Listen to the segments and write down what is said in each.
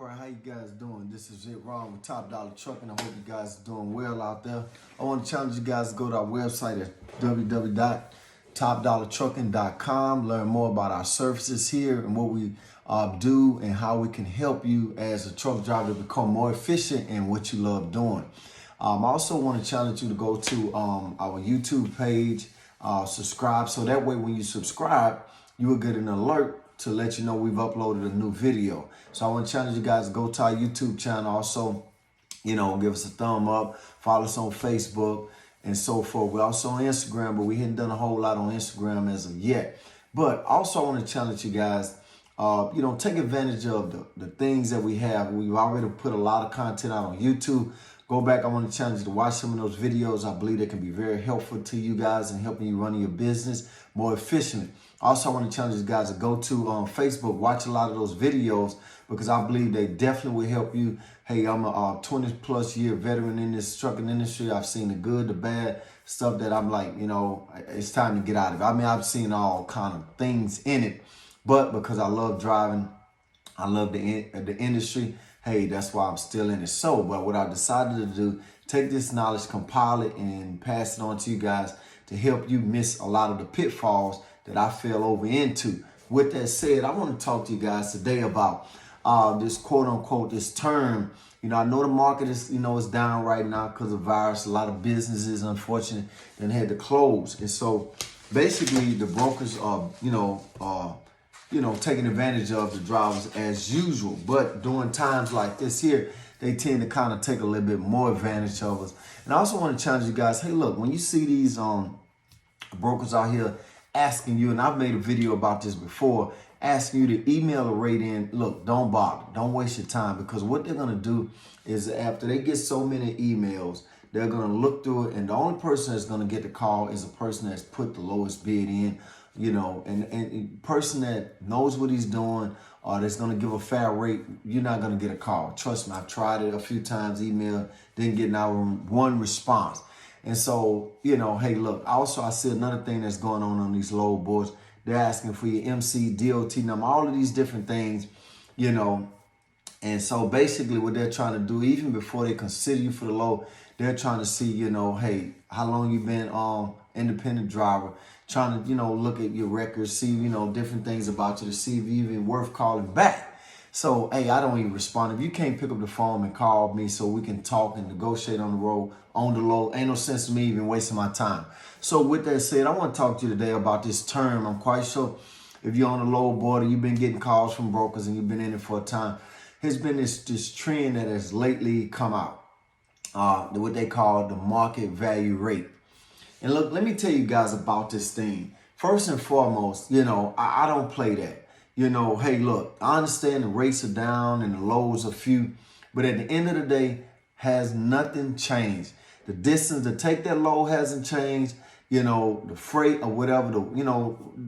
right, how you guys doing? This is it, Ron with Top Dollar Trucking. I hope you guys are doing well out there. I want to challenge you guys to go to our website at www.topdollartrucking.com. Learn more about our services here and what we do and how we can help you as a truck driver to become more efficient in what you love doing. I also want to challenge you to go to our YouTube page, subscribe, so that way when you subscribe, you will get an alert to let you know we've uploaded a new video. So I want to challenge you guys to go to our YouTube channel. Also, give us a thumb up, follow us on Facebook and so forth. We're also on Instagram, but we haven't done a whole lot on Instagram as of yet. But also I want to challenge you guys, take advantage of the things that we have. We've already put a lot of content out on YouTube. Go back. I want to challenge you to watch some of those videos. I believe they can be very helpful to you guys and helping you run your business more efficiently. Also, I want to challenge you guys to go to Facebook, watch a lot of those videos because I believe they definitely will help you. Hey, I'm a 20 plus year veteran in this trucking industry. I've seen the good, the bad, stuff that I'm like, it's time to get out of it. I mean, I've seen all kind of things in it, but because I love driving, I love the industry. Hey, that's why I'm still in it. So, but what I decided to do, take this knowledge, compile it, and pass it on to you guys to help you miss a lot of the pitfalls that I fell over into. With that said, I want to talk to you guys today about this quote unquote, this term. I know the market is, is down right now because of virus. A lot of businesses, unfortunately, then had to close. And so basically the brokers are, taking advantage of the drivers as usual. But during times like this here, they tend to kind of take a little bit more advantage of us. And I also want to challenge you guys, hey, look, when you see these brokers out here asking you, and I've made a video about this before, asking you to email a rate in, look, don't bother. Don't waste your time, because what they're going to do is after they get so many emails, they're going to look through it, and the only person that's going to get the call is a person that's put the lowest bid in, and a person that knows what he's doing or that's going to give a fair rate. You're not going to get a call. Trust me, I've tried it a few times, email, didn't get not one response. And so, hey, look, also I see another thing that's going on these load boards. They're asking for your MC, DOT number, all of these different things, And so basically what they're trying to do, even before they consider you for the load, they're trying to see, hey, how long you been independent driver, trying to, look at your records, see, different things about you to see if you even worth calling back. So, hey, I don't even respond. If you can't pick up the phone and call me so we can talk and negotiate on the road, on the load, ain't no sense in me even wasting my time. So with that said, I want to talk to you today about this term. I'm quite sure if you're on the load board and you've been getting calls from brokers and you've been in it for a time, there's been this trend that has lately come out, what they call the market value rate. And look, let me tell you guys about this thing. First and foremost, I don't play that. Hey, look, I understand the rates are down and the lows are few, but at the end of the day, has nothing changed. The distance to take that load hasn't changed. The freight or whatever,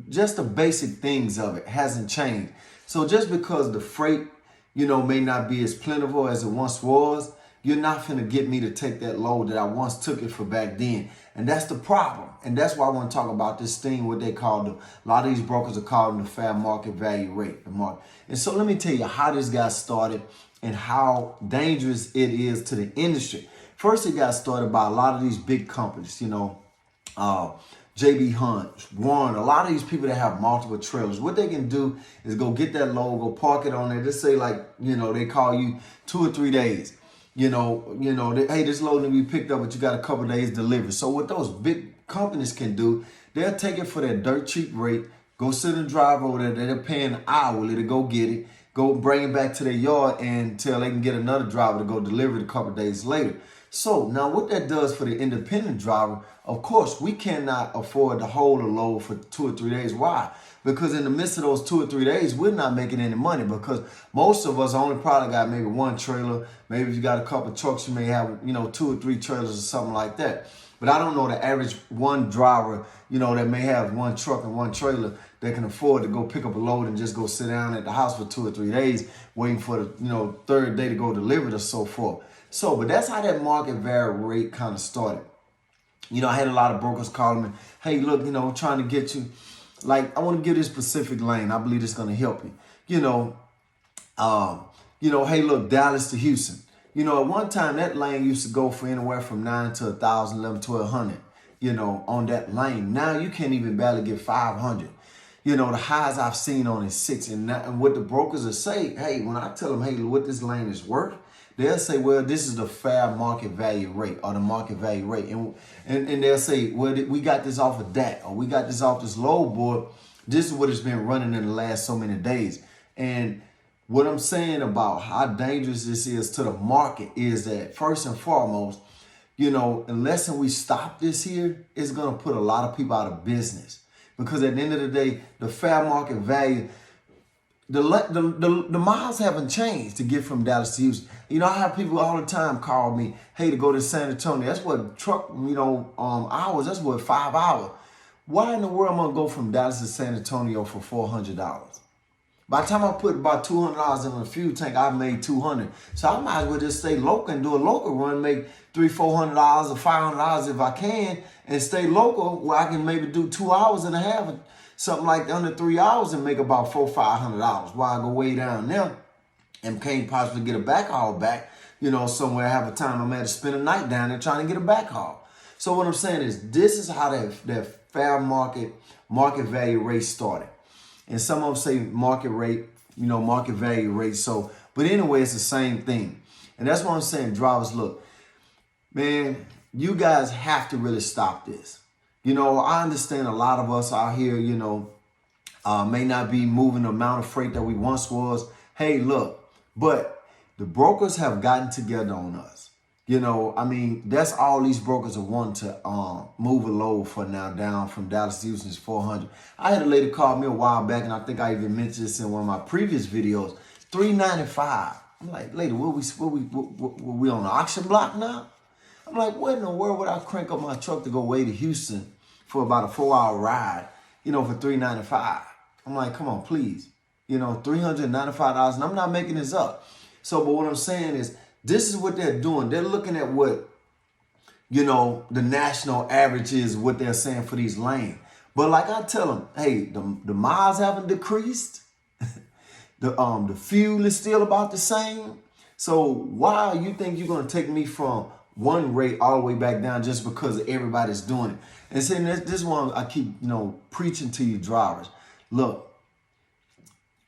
just the basic things of it hasn't changed. So just because the freight, may not be as plentiful as it once was, you're not going to get me to take that load that I once took it for back then. And that's the problem. And that's why I want to talk about this thing, what they call a lot of these brokers are calling the fair market value rate. And so let me tell you how this got started and how dangerous it is to the industry. First, it got started by a lot of these big companies, JB Hunt, Warren, a lot of these people that have multiple trailers. What they can do is go get that load, go park it on there. Just say they call you 2 or 3 days. Hey, this load need to be picked up, but you got a couple of days delivery. So what those big companies can do, they'll take it for that dirt cheap rate, go sit and drive over there. They're paying hourly to go get it, go bring it back to their yard until they can get another driver to go deliver it a couple of days later. So now what that does for the independent driver, of course, we cannot afford to hold a load for 2 or 3 days. Why? Because in the midst of those 2 or 3 days, we're not making any money, because most of us only probably got maybe one trailer. Maybe if you got a couple of trucks, you may have, 2 or 3 trailers or something like that. But I don't know the average one driver, that may have one truck and one trailer that can afford to go pick up a load and just go sit down at the house for 2 or 3 days, waiting for the, third day to go deliver it or so forth. So, but that's how that market value rate kind of started. I had a lot of brokers calling me, hey, look, trying to get you. Like, I want to give this specific lane. I believe it's going to help you. hey, look, Dallas to Houston. At one time that lane used to go for anywhere from 9 to 1,000, 11, 1,200, on that lane. Now you can't even barely get 500. The highs I've seen on is 6. And what the brokers will say, hey, when I tell them, hey, what this lane is worth, they'll say, well, this is the fair market value rate or the market value rate. And they'll say, well, we got this off of that, or we got this off this load board. This is what it's been running in the last so many days. And what I'm saying about how dangerous this is to the market is that first and foremost, unless we stop this here, it's going to put a lot of people out of business. Because at the end of the day, the fair market value, the miles haven't changed to get from Dallas to Houston. I have people all the time call me, hey, to go to San Antonio. That's what truck, hours. That's what 5 hours. Why in the world am I going to go from Dallas to San Antonio for $400? By the time I put about $200 in a fuel tank, I made $200. So I might as well just stay local and do a local run, make $300-$400 or $500 if I can, and stay local where I can maybe do 2 hours and a half, something like under 3 hours, and make about $400-$500. While I go way down there and can't possibly get a backhaul back, somewhere I have a time I might have to spend a night down there trying to get a backhaul. So what I'm saying is this is how that fair market value rate started. And some of them say market rate, market value rate. So, but anyway, it's the same thing. And that's what I'm saying, drivers, look, man, you guys have to really stop this. I understand a lot of us out here, may not be moving the amount of freight that we once was. Hey, look, but the brokers have gotten together on us. That's all these brokers are wanting to move a load for now down from Dallas to Houston is 400. I had a lady call me a while back, and I think I even mentioned this in one of my previous videos, $395. I'm like, lady, we on the auction block now? I'm like, what in the world would I crank up my truck to go way to Houston for about a 4-hour ride, for $395? I'm like, come on, please. $395, and I'm not making this up. So, but what I'm saying is, this is what they're doing. They're looking at what, the national average is, what they're saying for these lanes. But like I tell them, hey, the miles haven't decreased. The fuel is still about the same. So why you think you're going to take me from one rate all the way back down just because everybody's doing it? And saying this one, I keep, preaching to you drivers. Look,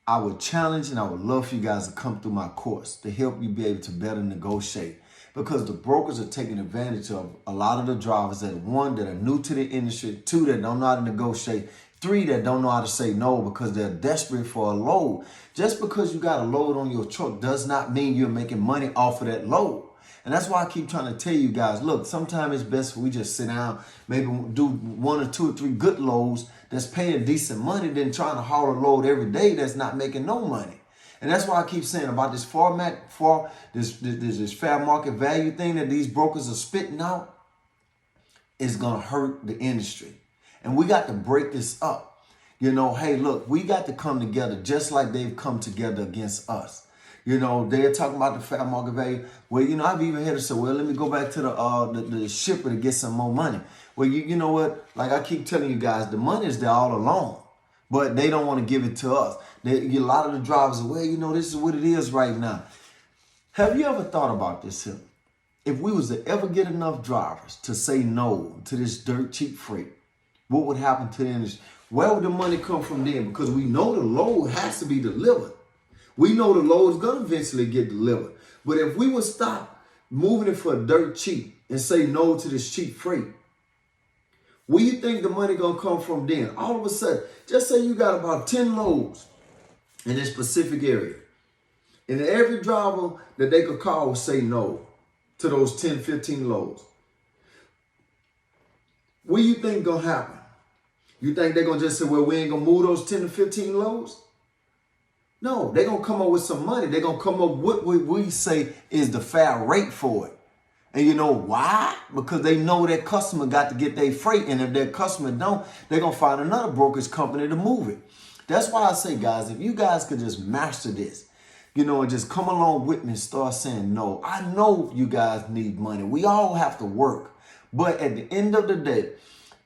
I would challenge and I would love for you guys to come through my course to help you be able to better negotiate, because the brokers are taking advantage of a lot of the drivers that, one, that are new to the industry, two, that don't know how to negotiate, three, that don't know how to say no because they're desperate for a load. Just because you got a load on your truck does not mean you're making money off of that load. And that's why I keep trying to tell you guys, look, sometimes it's best if we just sit down, maybe do 1 or 2 or 3 good loads that's paying decent money than trying to haul a load every day that's not making no money. And that's why I keep saying about this this fair market value thing that these brokers are spitting out is going to hurt the industry. And we got to break this up. Hey, look, we got to come together just like they've come together against us. They're talking about the fair market value. Well, I've even heard it say, well, let me go back to the shipper to get some more money. Well, you know what? Like I keep telling you guys, the money is there all along, but they don't want to give it to us. A lot of the drivers are, well, this is what it is right now. Have you ever thought about this here? If we was to ever get enough drivers to say no to this dirt cheap freight, what would happen to the industry? Where would the money come from then? Because we know the load has to be delivered. We know the load is going to eventually get delivered. But if we would stop moving it for dirt cheap and say no to this cheap freight, where you think the money going to come from then? All of a sudden, just say you got about 10 loads in this specific area. And every driver that they could call would say no to those 10, 15 loads. What do you think going to happen? You think they're going to just say, well, we ain't going to move those 10 to 15 loads? No, they're going to come up with some money. They're going to come up with what we say is the fair rate for it. And you know why? Because they know that customer got to get their freight. And if their customer don't, they're going to find another brokerage company to move it. That's why I say, guys, if you guys could just master this, and just come along with me and start saying no. I know you guys need money. We all have to work. But at the end of the day,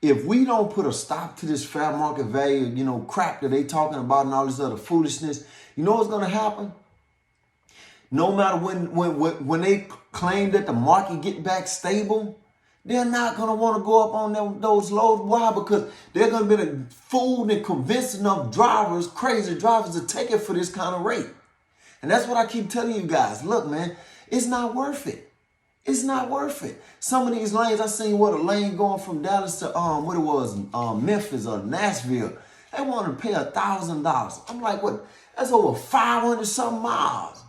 if we don't put a stop to this fair market value, crap that they talking about and all this other foolishness, you know what's going to happen? No matter when they claim that the market get back stable, they're not going to want to go up on those lows. Why? Because they're going to be fooled and convinced enough drivers, crazy drivers, to take it for this kind of rate. And that's what I keep telling you guys. Look, man, it's not worth it. It's not worth it. Some of these lanes, I seen a lane going from Dallas to Memphis or Nashville. They want to pay $1,000. I'm like, what? That's over 500 something miles.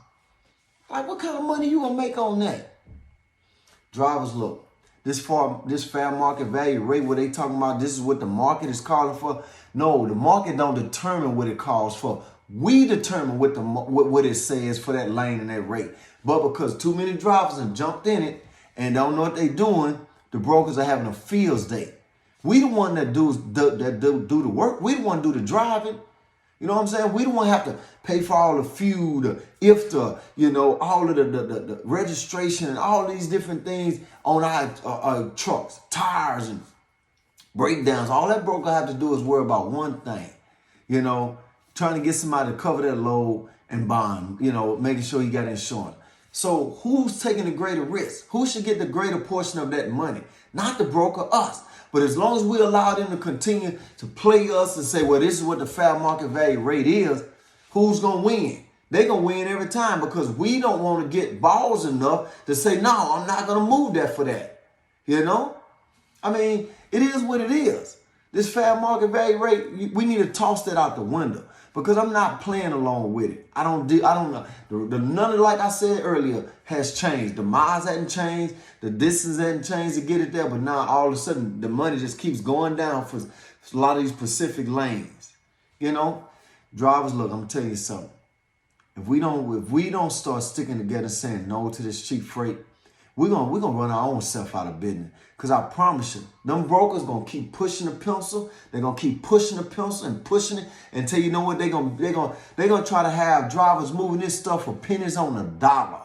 Like, what kind of money you gonna make on that? Drivers, look, this fair market value rate, what they talking about, this is what the market is calling for. No, the market don't determine what it calls for. We determine what it says for that lane and that rate. But because too many drivers have jumped in it and don't know what they're doing, the brokers are having a fields day. We the one that do the work. We the one do the driving. You know what I'm saying? We don't want to have to pay for all the fuel, the IFTA, all of the registration and all these different things on our trucks, tires and breakdowns. All that broker have to do is worry about one thing, trying to get somebody to cover that load and bond, making sure you got insurance. So who's taking the greater risk? Who should get the greater portion of that money? Not the broker, us. But as long as we allow them to continue to play us and say, well, this is what the fair market value rate is, who's going to win? They're going to win every time because we don't want to get balls enough to say, no, I'm not going to move that for that. I mean, it is what it is. This fair market value rate, we need to toss that out the window because I'm not playing along with it. I don't know. None of, like I said earlier, has changed. The miles hadn't changed. The distance hadn't changed to get it there. But now all of a sudden, the money just keeps going down for a lot of these Pacific lanes. Drivers, look, I'm going to tell you something. If we don't start sticking together saying no to this cheap freight, we're gonna run our own self out of business. Because I promise you, them brokers gonna keep pushing the pencil. They're gonna keep pushing the pencil and pushing it until you know what they're gonna try to have drivers moving this stuff for pennies on the dollar.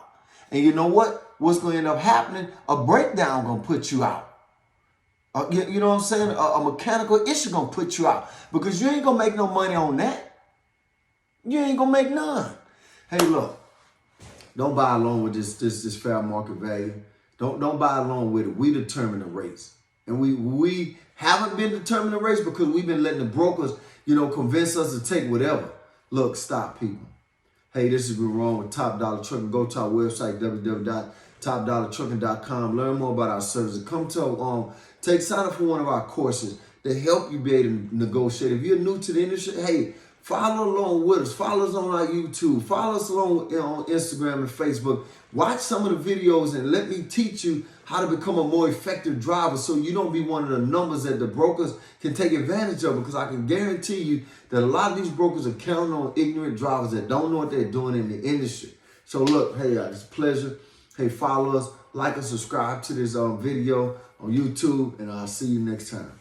And you know what? What's gonna end up happening? A breakdown gonna put you out. You know what I'm saying? A mechanical issue gonna put you out because you ain't gonna make no money on that. You ain't gonna make none. Hey, look. Don't buy along with this fair market value. Don't buy along with it. We determine the rates. And we haven't been determining the rates because we've been letting the brokers, convince us to take whatever. Look, stop, people. Hey, this has been wrong with Top Dollar Trucking. Go to our website, www.topdollartrucking.com. Learn more about our services. Come to sign up for one of our courses to help you be able to negotiate. If you're new to the industry, hey, follow along with us. Follow us on our YouTube. Follow us along on Instagram and Facebook. Watch some of the videos and let me teach you how to become a more effective driver so you don't be one of the numbers that the brokers can take advantage of, because I can guarantee you that a lot of these brokers are counting on ignorant drivers that don't know what they're doing in the industry. So look, hey, it's a pleasure. Hey, follow us, like and subscribe to this video on YouTube, and I'll see you next time.